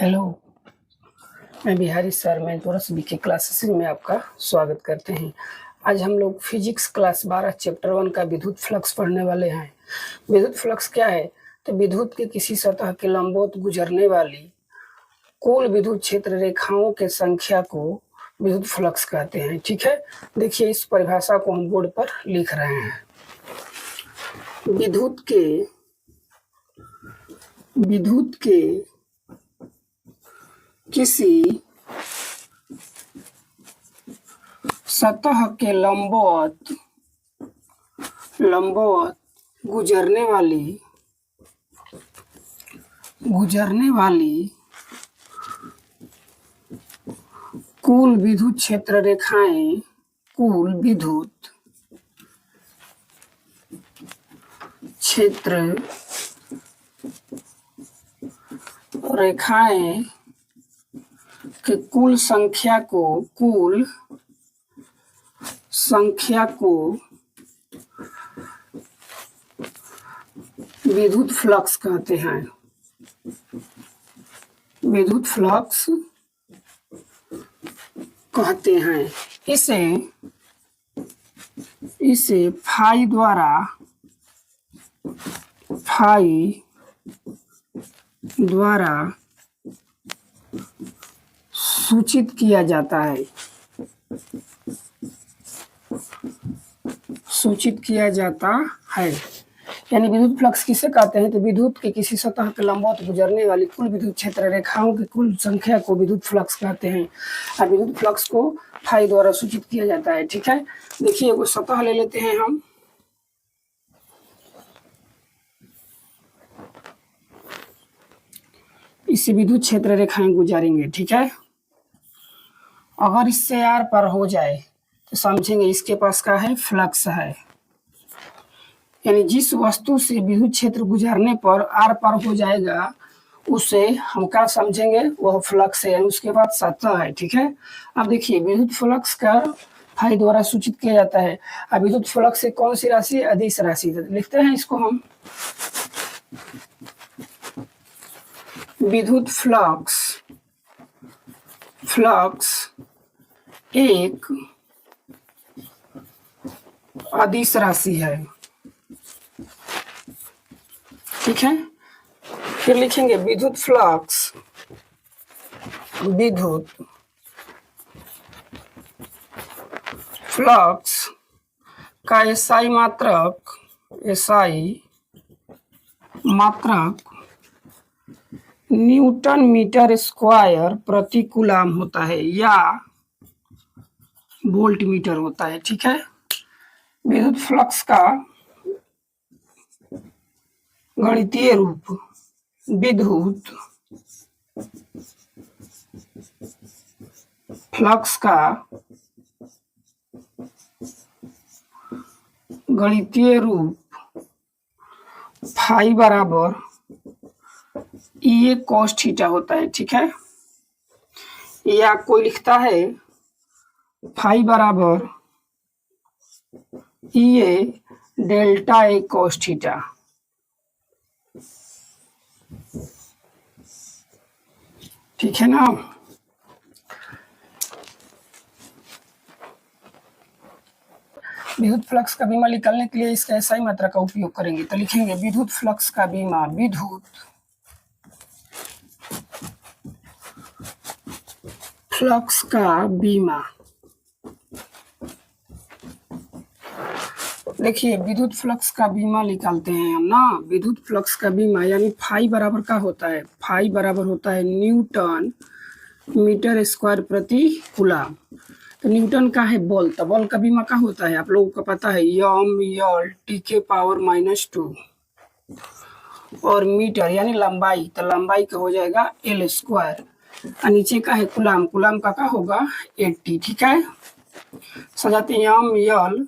Hello, मैं Bihari sir मेंटोरस BK classes में आपका स्वागत करते हैं। आज हम लोग फिजिक्स क्लास 12 चैप्टर 1 का विद्युत फ्लक्स पढ़ने वाले हैं। विद्युत फ्लक्स क्या है? तो विद्युत के किसी सतह के लंबवत गुजरने वाली कुल विद्युत क्षेत्र रेखाओं के संख्या को विद्युत फ्लक्स कहते हैं। ठीक है, देखिए इस परिभाषा को हम बोर्ड पर लिख रहे हैं। विद्युत के किसी सतह के लंबवत गुजरने वाली कुल विद्युत क्षेत्र रेखाएं के कुल संख्या को विद्युत फ्लक्स कहते हैं। विद्युत फ्लक्स कहते हैं। इसे फाई द्वारा सूचित किया जाता है। यानी विद्युत फ्लक्स किसे कहते हैं? तो विद्युत के किसी सतह के लंबवत गुजरने वाली कुल विद्युत क्षेत्र रेखाओं की कुल संख्या को विद्युत फ्लक्स कहते हैं और विद्युत फ्लक्स को फाई द्वारा सूचित किया जाता है। ठीक है, देखिए वो सतह ले लेते हैं हम। इससे विद्युत क्षेत्र रेखाएं गुजारेंगे। ठीक है, अगर इससे आर पर हो जाए तो समझेंगे इसके पास का है, फ्लक्स है। यानी जिस वस्तु से विद्युत क्षेत्र गुजरने पर आर पर हो जाएगा उसे हम क्या समझेंगे? वह फ्लक्स है, यानी उसके बाद सतह है। ठीक है, अब देखिए विद्युत फ्लक्स का फाई द्वारा सूचित किया जाता है। अब विद्युत फ्लक्स से कौन सी राशि? अदिश राशि। लिखते हैं इसको हम। विद्युत फ्लक्स एक अदिश राशि है। ठीक है, फिर लिखेंगे विद्युत फ्लक्स का एसआई मात्रक न्यूटन मीटर स्क्वायर प्रति कूलम होता है या वोल्ट मीटर होता है। ठीक है, विद्युत फ्लक्स का गणितीय रूप विद्युत फ्लक्स का गणितीय रूप फाई बराबर E cos थीटा होता है। ठीक है, या कोई लिखता है फाई बराबर E delta A cos theta. ठीक है ना। विद्युत फ्लक्स का बीमा निकालने के लिए इसका एसआई मात्रा का उपयोग करेंगे। तो लिखेंगे विद्युत फ्लक्स का बीमा देखिए विद्युत फ्लक्स का बीमा निकालते हैं हम ना। विद्युत फ्लक्स का बीमा यानी फाई बराबर का होता है? फाई बराबर होता है न्यूटन मीटर स्क्वायर प्रति कूलम। तो न्यूटन का है बल, तो बल का बीमा का होता है आप लोगों को पता है, ml T⁻²। और मीटर यानी लंबाई, तो लंबाई का हो जाएगा L स्क्वायर। और नीचे का है कूलम, कूलम का होगा 80। ठीक है, सजाते हैं ml।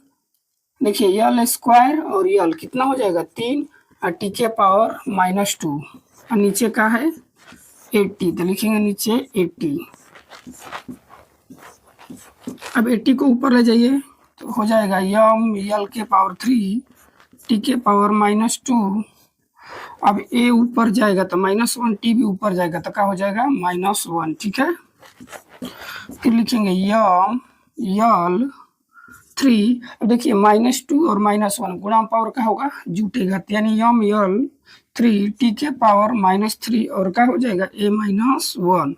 देखिए L स्क्वायर और L कितना हो जाएगा 3 और T⁻²। और नीचे का है 80, तो लिखेंगे नीचे 80। अब 80 को ऊपर ले जाइए तो हो जाएगा ml⁻³ T⁻²। अब ए ऊपर जाएगा तो -1, टी भी ऊपर जाएगा तो क्या हो जाएगा -1, ठीक है। फिर लिखेंगे यल 3। अब देखिए -2 और -1 गुणा पावर क्या होगा, जुटेगा, यानी यल 3 टी के पावर -3 और क्या हो जाएगा A-1,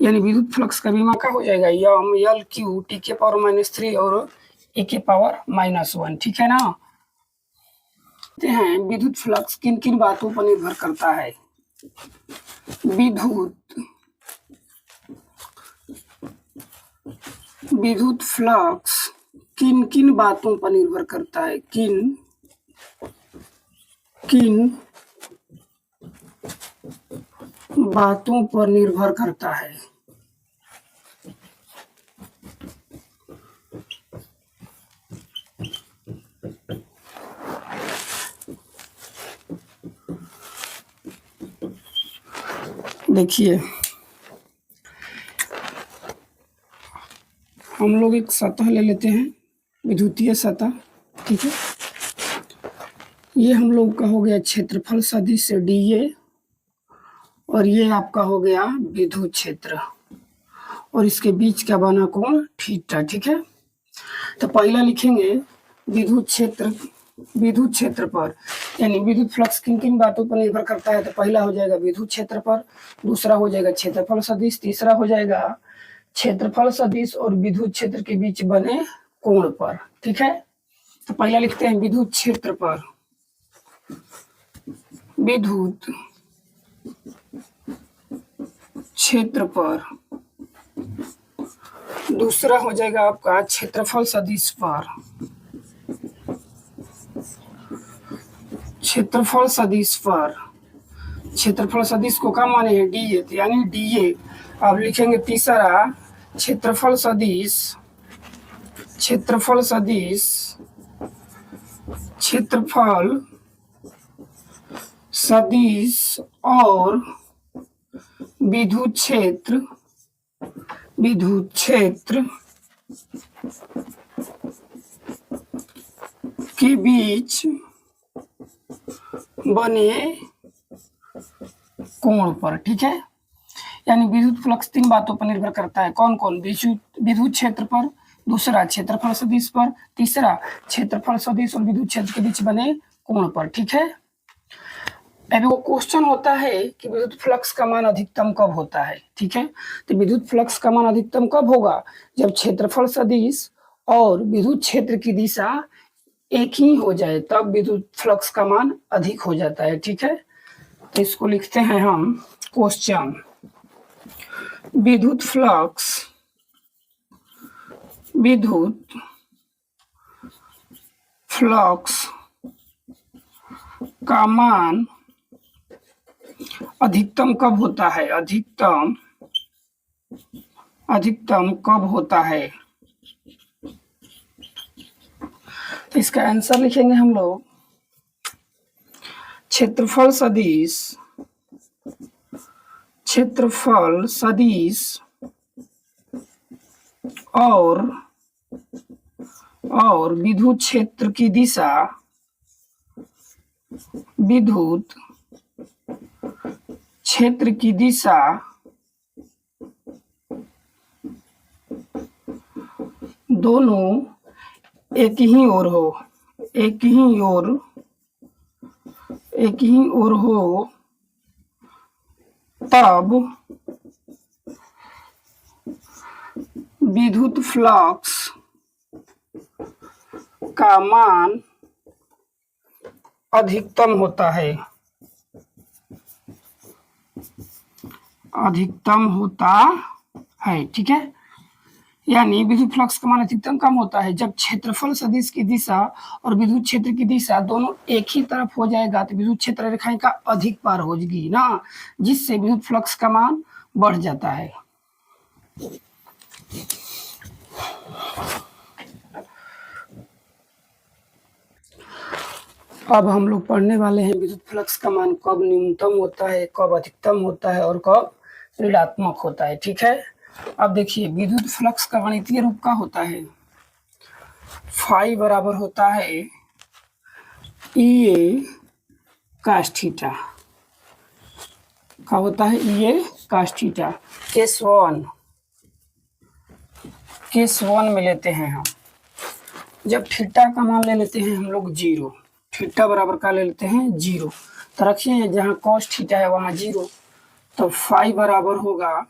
यानी विद्युत फ्लक्स का बीमा क्या हो जाएगा यल क्यू टी के पावर -3 और ए के पावर -1, ठीक है ना। देखते हैं विद्युत फ्लक्स किन किन बातों पर निर्भर करता है। विद्युत फ्लक्स किन किन बातों पर निर्भर करता है, किन किन बातों पर निर्भर करता है। देखिए हम लोग एक सतह ले लेते हैं, विद्युतीय सतह, ठीक है। ये हम लोग का हो गया क्षेत्रफल सदिश dA और ये आपका हो गया विद्युत क्षेत्र और इसके बीच का बना कोण थीटा, ठीक है। तो पहला लिखेंगे विद्युत क्षेत्र पर, यानी विद्युत फ्लक्स किन किन बातों पर निर्भर करता है। तो पहला हो जाएगा विद्युत क्षेत्र पर, दूसरा हो जाएगा क्षेत्रफल सदिश, तीसरा हो जाएगा क्षेत्रफल सदिश और विद्युत क्षेत्र के बीच बने कोण पर, ठीक है। तो पहला लिखते हैं विद्युत क्षेत्र पर, विद्युत क्षेत्र पर, दूसरा हो जाएगा आपका क्षेत्रफल सदिश पर, क्षेत्रफल सदिश पर, क्षेत्रफल सदिश को क्या माने हैं dA, यानी dA। अब लिखेंगे तीसरा क्षेत्रफल सदिश, क्षेत्रफल सदिश, क्षेत्रफल सदिश और विद्युत क्षेत्र, विद्युत क्षेत्र के बीच बने कोण पर, ठीक है। यानी विद्युत फ्लक्स तीन बातों पर निर्भर करता है, कौन कौन, विद्युत क्षेत्र पर, दूसरा क्षेत्रफल सदिश पर, तीसरा क्षेत्रफल सदिश और विद्युत क्षेत्र के बीच बने कोण पर, ठीक है। अब वो क्वेश्चन होता है कि विद्युत फ्लक्स का मान अधिकतम कब होता है, ठीक है। तो विद्युत फ्लक्स का मान अधिकतम कब होगा, जब क्षेत्रफल सदिश और विद्युत क्षेत्र की दिशा एक ही हो जाए, तब विद्युत फ्लक्स का मान अधिक हो जाता है, ठीक है। तो इसको लिखते हैं हम क्वेश्चन, विद्युत फ्लक्स का मान अधिकतम कब होता है, अधिकतम कब होता है। तो इसका आंसर लिखेंगे हम लोग क्षेत्रफल सदिश और विद्युत क्षेत्र की दिशा, विद्युत क्षेत्र की दिशा दोनों एक ही ओर हो, एक ही ओर हो, तब विद्युत फ्लक्स का मान अधिकतम होता है, अधिकतम होता है, ठीक है। यानी विद्युत फ्लक्स का मान अधिकतम कम होता है जब क्षेत्रफल सदिश की दिशा और विद्युत क्षेत्र की दिशा दोनों एक ही तरफ हो जाएगा, तो विद्युत क्षेत्र रेखाएं का अधिक पार होगी ना, जिससे विद्युत फ्लक्स का मान बढ़ जाता है। अब हम लोग पढ़ने वाले हैं विद्युत फ्लक्स का मान कब न्यूनतम होता है, कब अधिकतम होता है और कब ऋणात्मक होता है, ठीक है। अब देखिए विद्युत फ्लक्स का गणितीय रूप का होता है, फाई बराबर होता है EA cos थीटा का होता है ये cos थीटा। केस वन में लेते हैं हम, जब थीटा का मान ले लेते हैं हम लोग 0, थीटा बराबर का ले लेते हैं 0, तो रखिए जहाँ cos थीटा है वहाँ 0, तो फाई बराबर होगा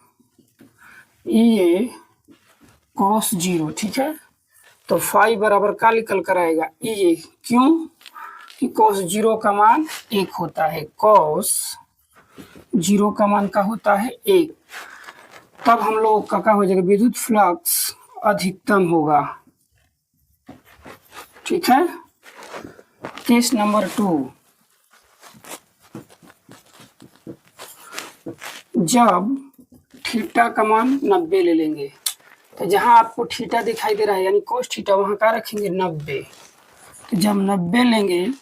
ये cos 0, ठीक है। तो फाई बराबर का निकल कर आएगा ये, क्यों कि cos 0 का मान 1 होता है, cos 0 का मान का होता है 1। तब हम लोग का क्या हो जाएगा, विद्युत फ्लक्स अधिकतम होगा, ठीक है। केस नंबर 2, जब थीटा का मान 90 ले लेंगे, तो जहां आपको थीटा दिखाई दे रहा है यानी cos थीटा, वहां का रखेंगे 90। तो जब 90 लेंगे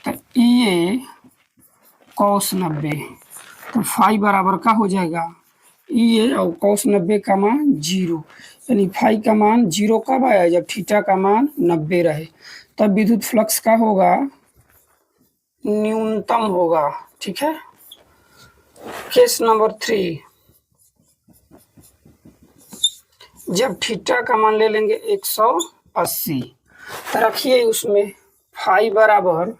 तो ये cos 90, तो फाई बराबर का हो जाएगा ये, और cos 90 का मान 0, यानी फाई का मान 0 कब आया, जब थीटा का मान 90 रहे, तब विद्युत फ्लक्स का होगा न्यूनतम होगा, ठीक है। केस नंबर 3, जब थीटा का मान ले लेंगे 180, तो रखिए उसमें फाई बराबर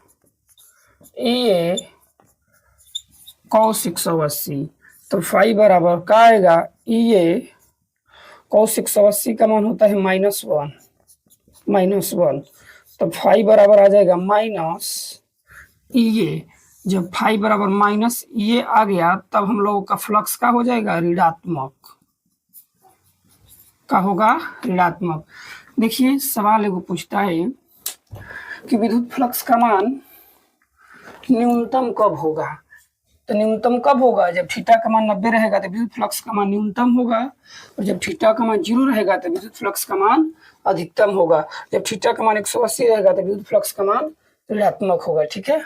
ये cos 180, तो फाई बराबर का आएगा ये cos 180 का मान होता है -1, तो फाई बराबर आ जाएगा माइनस ये। जब फाई बराबर माइनस ये आ गया, तब हम लोगों का फ्लक्स का हो जाएगा ऋणात्मक, का होगा ऋणात्मक। देखिए सवाल एगो पूछता है कि विद्युत फ्लक्स का मान न्यूनतम कब होगा, तो न्यूनतम कब होगा, जब थीटा का मान 90 रहेगा तो विद्युत फ्लक्स का मान न्यूनतम होगा, और जब थीटा का मान 0 रहेगा तो विद्युत फ्लक्स का मान अधिकतम होगा, जब थीटा का मान 180 रहेगा तो विद्युत फ्लक्स का मान ऋणात्मक होगा, ठीक है।